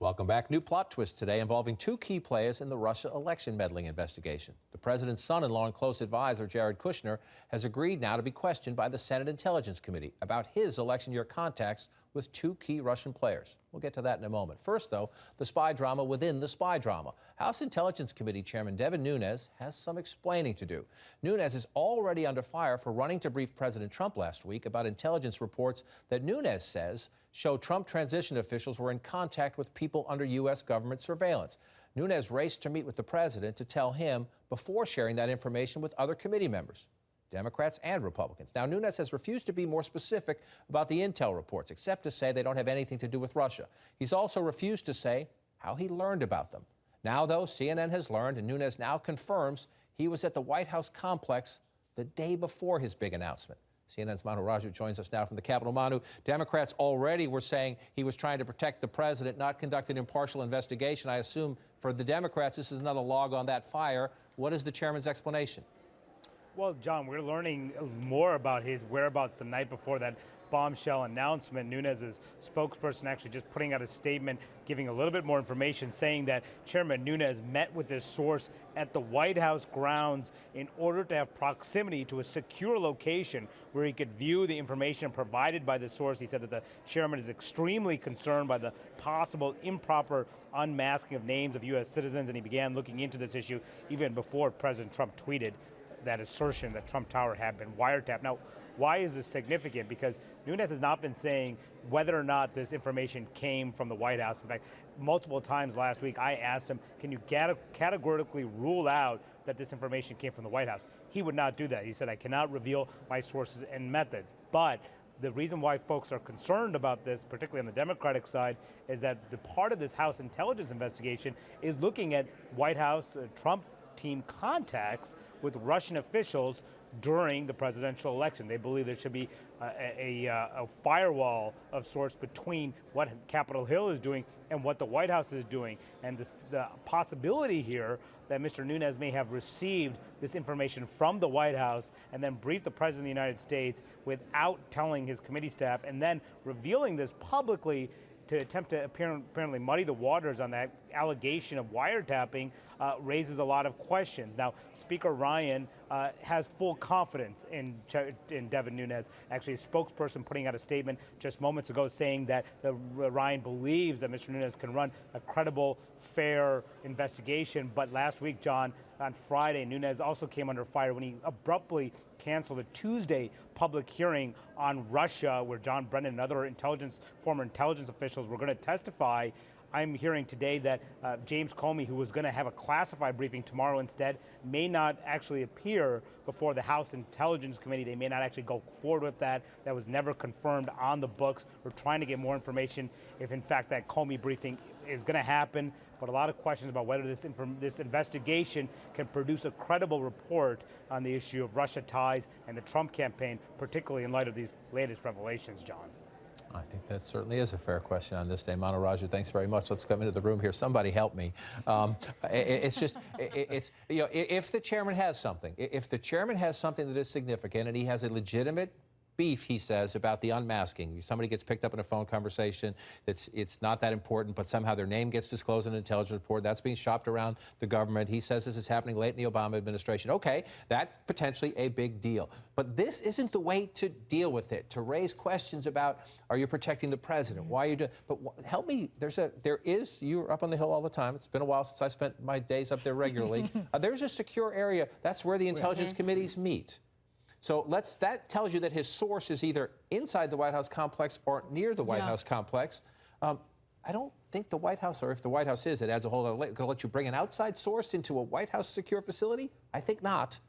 Welcome back. New plot twist today involving two key players in the Russia election meddling investigation. The president's son-in-law and close advisor, Jared Kushner, has agreed now to be questioned by the Senate Intelligence Committee about his election year contacts with two key Russian players. We'll get to that in a moment. First, though, the spy drama within the spy drama. House Intelligence Committee Chairman Devin Nunes has some explaining to do. Nunes is already under fire for running to brief President Trump last week about intelligence reports that Nunes says show Trump transition officials were in contact with people under U.S. government surveillance. Nunes raced to meet with the president to tell him before sharing that information with other committee members, Democrats and Republicans. Now, Nunes has refused to be more specific about the intel reports, except to say they don't have anything to do with Russia. He's also refused to say how he learned about them. Now, though, CNN has learned, and Nunes now confirms he was at the White House complex the day before his big announcement. CNN's Manu Raju joins us now from the Capitol. Manu, Democrats already were saying he was trying to protect the president, not conduct an impartial investigation. I assume for the Democrats, this is another log on that fire. What is the chairman's explanation? Well, John, we're learning more about his whereabouts the night before that bombshell announcement. Nunes' spokesperson actually just putting out a statement, giving a little bit more information, saying that Chairman Nunes met with this source at the White House grounds in order to have proximity to a secure location where he could view the information provided by the source. He said that the chairman is extremely concerned by the possible improper unmasking of names of U.S. citizens, and he began looking into this issue even before President Trump tweeted that assertion that Trump Tower had been wiretapped. Now, why is this significant? Because Nunes has not been saying whether or not this information came from the White House. In fact, multiple times last week, I asked him, can you categorically rule out that this information came from the White House? He would not do that. He said, I cannot reveal my sources and methods. But the reason why folks are concerned about this, particularly on the Democratic side, is that the part of this House intelligence investigation is looking at White House Trump team contacts with Russian officials during the presidential election. They believe there should be a firewall of sorts between what Capitol Hill is doing and what the White House is doing. And the possibility here that Mr. Nunes may have received this information from the White House and then briefed the President of the United States without telling his committee staff and then revealing this publicly to attempt to apparently muddy the waters on that allegation of wiretapping raises a lot of questions. Now, Speaker Ryan has full confidence in Devin Nunes. Actually, a spokesperson putting out a statement just moments ago saying that Ryan believes that Mr. Nunes can run a credible, fair investigation. But last week, John, on Friday, Nunes also came under fire when he abruptly canceled a Tuesday public hearing on Russia where John Brennan and other former intelligence officials were going to testify. I'm hearing today that James Comey, who was going to have a classified briefing tomorrow instead, may not actually appear before the House Intelligence Committee. They may not actually go forward with that. That was never confirmed on the books. We're trying to get more information if, in fact, that Comey briefing is going to happen. But a lot of questions about whether this investigation can produce a credible report on the issue of Russia ties and the Trump campaign, particularly in light of these latest revelations, John. I think that certainly is a fair question on this day. Manu Raju, thanks very much. Let's come into the room here. Somebody help me. It's just, you know, if the chairman has something, that is significant and he has a legitimate beef, he says, about the unmasking. Somebody gets picked up in a phone conversation. It's not that important, but somehow their name gets disclosed in an intelligence report. That's being shopped around the government. He says this is happening late in the Obama administration. Okay, that's potentially a big deal. But this isn't the way to deal with it, to raise questions about, are you protecting the president? Why are you doing? But help me, you're up on the Hill all the time. It's been a while since I spent my days up there regularly. There's a secure area. That's where the intelligence committees meet. So that tells you that his source is either inside the White House complex or near the White House complex. I don't think the White House, or if the White House is, it adds a whole other layer. Going to let you bring an outside source into a White House secure facility? I think not.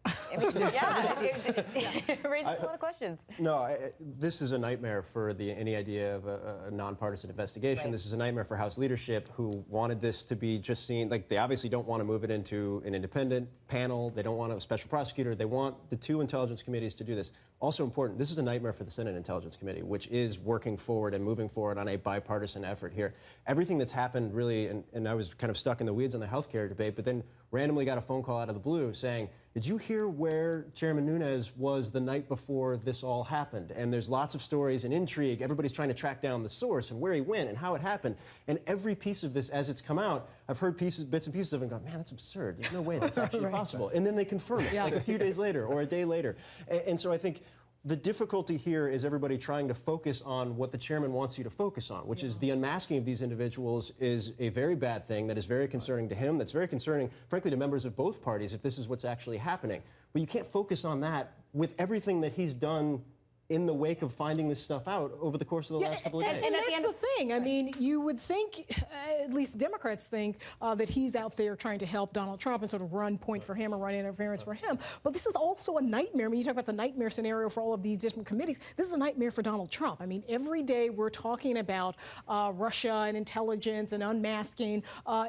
I mean, it raises a lot of questions. No, this is a nightmare for any idea of a nonpartisan investigation. Right. This is a nightmare for House leadership who wanted this to be just seen, like they obviously don't want to move it into an independent panel. They don't want a special prosecutor. They want the two intelligence committees to do this. Also important, this is a nightmare for the Senate Intelligence Committee, which is working forward and moving forward on a bipartisan effort here. Everything that's happened really, and I was kind of stuck in the weeds on the healthcare debate, but then randomly got a phone call out of the blue saying, did you hear where Chairman Nunes was the night before this all happened? And there's lots of stories and intrigue. Everybody's trying to track down the source and where he went and how it happened. And every piece of this, as it's come out, I've heard bits and pieces of it and gone, man, that's absurd. There's no way that's actually possible. And then they confirm it, like a few days later or a day later. And so I think the difficulty here is everybody trying to focus on what the chairman wants you to focus on, which is the unmasking of these individuals is a very bad thing that is very concerning to him, that's very concerning, frankly, to members of both parties if this is what's actually happening. But you can't focus on that with everything that he's done in the wake of finding this stuff out over the course of the last couple of days. And that's the thing. I mean, you would think, at least Democrats think, that he's out there trying to help Donald Trump and sort of run point for him or run interference for him. But this is also a nightmare. I mean, you talk about the nightmare scenario for all of these different committees. This is a nightmare for Donald Trump. I mean, every day we're talking about Russia and intelligence and unmasking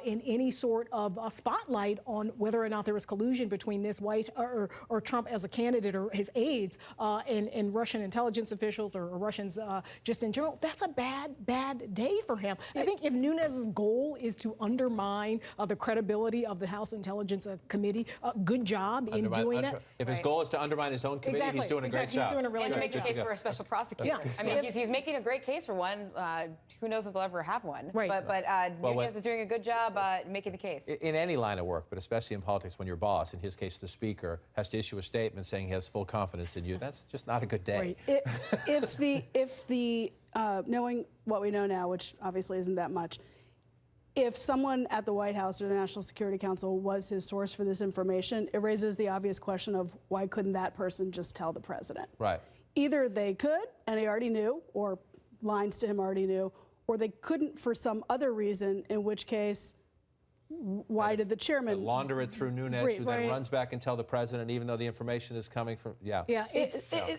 in any sort of spotlight on whether or not there was collusion between this or Trump as a candidate or his aides and Russian intelligence officials or Russians just in general. That's a bad day for him. I think if Nunes' goal is to undermine the credibility of the House Intelligence Committee, good job in doing that. If his goal is to undermine his own committee, he's doing a great job. He's doing a really And to great make the job. case for a special prosecutor. Yeah. I mean, he's making a great case for one. Who knows if they'll ever have one. Right. But Nunes is doing a good job making the case. In any line of work, but especially in politics, when your boss, in his case the speaker, has to issue a statement saying he has full confidence in you, that's just not a good day. Right. If the knowing what we know now, which obviously isn't that much, if someone at the White House or the National Security Council was his source for this information, it raises the obvious question of why couldn't that person just tell the president? Right. Either they could, and he already knew, or lines to him already knew, or they couldn't for some other reason, in which case, why did the chairman Launder it through Nunes, Right, who then right. runs back and tell the president, even though the information is coming from, Yeah,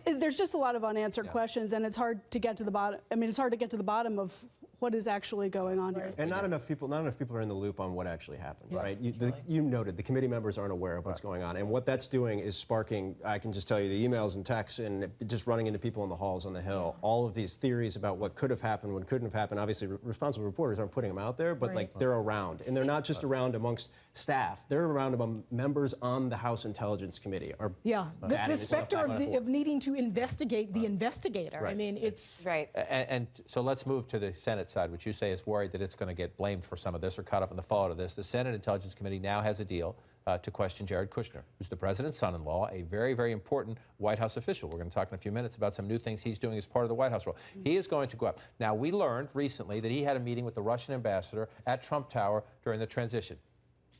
There's just a lot of unanswered questions, and it's hard to get to the bottom. I mean, it's hard to get to the bottom of what is actually going on here. And not enough people are in the loop on what actually happened, right? You noted the committee members aren't aware of what's going on, and what that's doing is sparking. I can just tell you the emails and texts and just running into people in the halls on the Hill. All of these theories about what could have happened, what couldn't have happened. Obviously, responsible reporters aren't putting them out there, but like they're around, and they're not just around amongst staff. They're around among members on the House Intelligence Committee. the specter of needing to investigate the investigator. Right. I mean, it's Right. And so let's move to the Senate side, which you say is worried that it's going to get blamed for some of this or caught up in the fallout of this. The Senate Intelligence Committee now has a deal to question Jared Kushner, who's the president's son-in-law, a very, very important White House official. We're going to talk in a few minutes about some new things he's doing as part of the White House role. He is going to go up. Now, we learned recently that he had a meeting with the Russian ambassador at Trump Tower during the transition.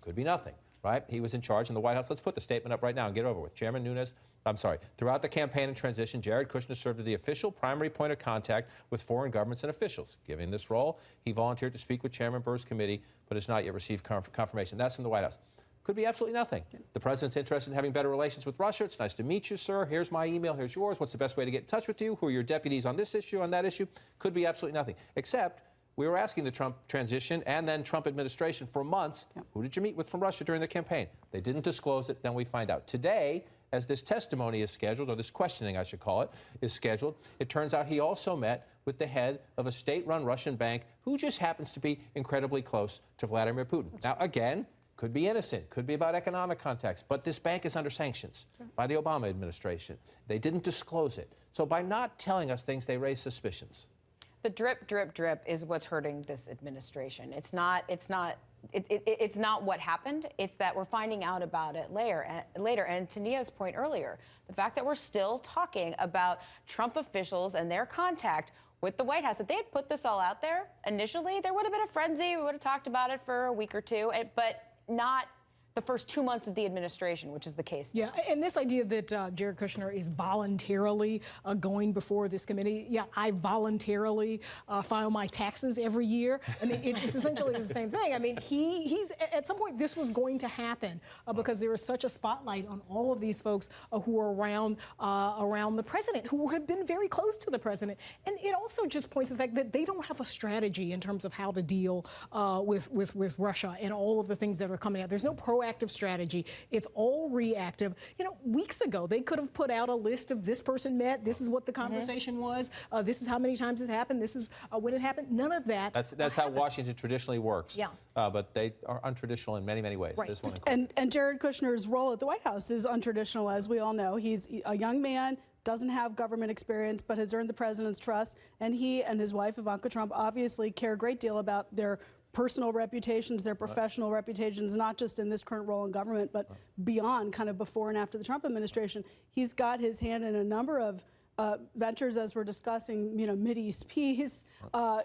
Could be nothing, right? He was in charge in the White House. Let's put the statement up right now and get it over with. Throughout the campaign and transition, Jared Kushner served as the official primary point of contact with foreign governments and officials. Given this role, he volunteered to speak with Chairman Burr's committee, but has not yet received confirmation. That's from the White House. Could be absolutely nothing. The president's interested in having better relations with Russia. It's nice to meet you, sir. Here's my email. Here's yours. What's the best way to get in touch with you? Who are your deputies on this issue, on that issue? Could be absolutely nothing. Except we were asking the Trump transition and then Trump administration for months, who did you meet with from Russia during the campaign? They didn't disclose it. Then we find out. Today, as this testimony is scheduled, or this questioning, I should call it, is scheduled, it turns out he also met with the head of a state-run Russian bank who just happens to be incredibly close to Vladimir Putin. Now, again, could be innocent, could be about economic contacts, but this bank is under sanctions by the Obama administration. They didn't disclose it. So by not telling us things, they raise suspicions. The drip, drip, drip is what's hurting this administration. It's not what happened. It's that we're finding out about it later. And to Nia's point earlier, the fact that we're still talking about Trump officials and their contact with the White House. If they had put this all out there initially, there would have been a frenzy. We would have talked about it for a week or two, but not the first 2 months of the administration, which is the case. Yeah, and this idea that Jared Kushner is voluntarily going before this committee, I voluntarily file my taxes every year. I mean, it's essentially the same thing. I mean, he's at some point this was going to happen because there is such a spotlight on all of these folks who are around the president, who have been very close to the president. And it also just points to the fact that they don't have a strategy in terms of how to deal with Russia and all of the things that are coming out. There's no proactive proactive strategy. It's all reactive. You know, weeks ago, they could have put out a list of this person met, this is what the conversation was, this is how many times it happened, this is when it happened. None of that. That's how Washington traditionally works. Yeah. But they are untraditional in many, many ways. Right. This one included. And Jared Kushner's role at the White House is untraditional, as we all know. He's a young man, doesn't have government experience, but has earned the president's trust. And he and his wife, Ivanka Trump, obviously care a great deal about their personal reputations, their professional reputations, not just in this current role in government, but beyond, kind of before and after the Trump administration. He's got his hand in a number of ventures, as we're discussing, you know, Mideast peace,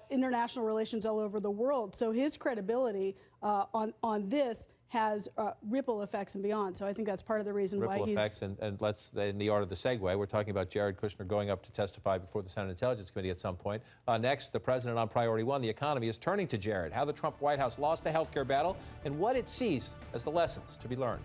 international relations all over the world. So his credibility on this has ripple effects and beyond. So I think that's part of the reason why Ripple he's... effects, and let's, in the art of the segue, we're talking about Jared Kushner going up to testify before the Senate Intelligence Committee at some point. Next, the president on Priority One, the economy, is turning to Jared. How the Trump White House lost the health care battle and what it sees as the lessons to be learned.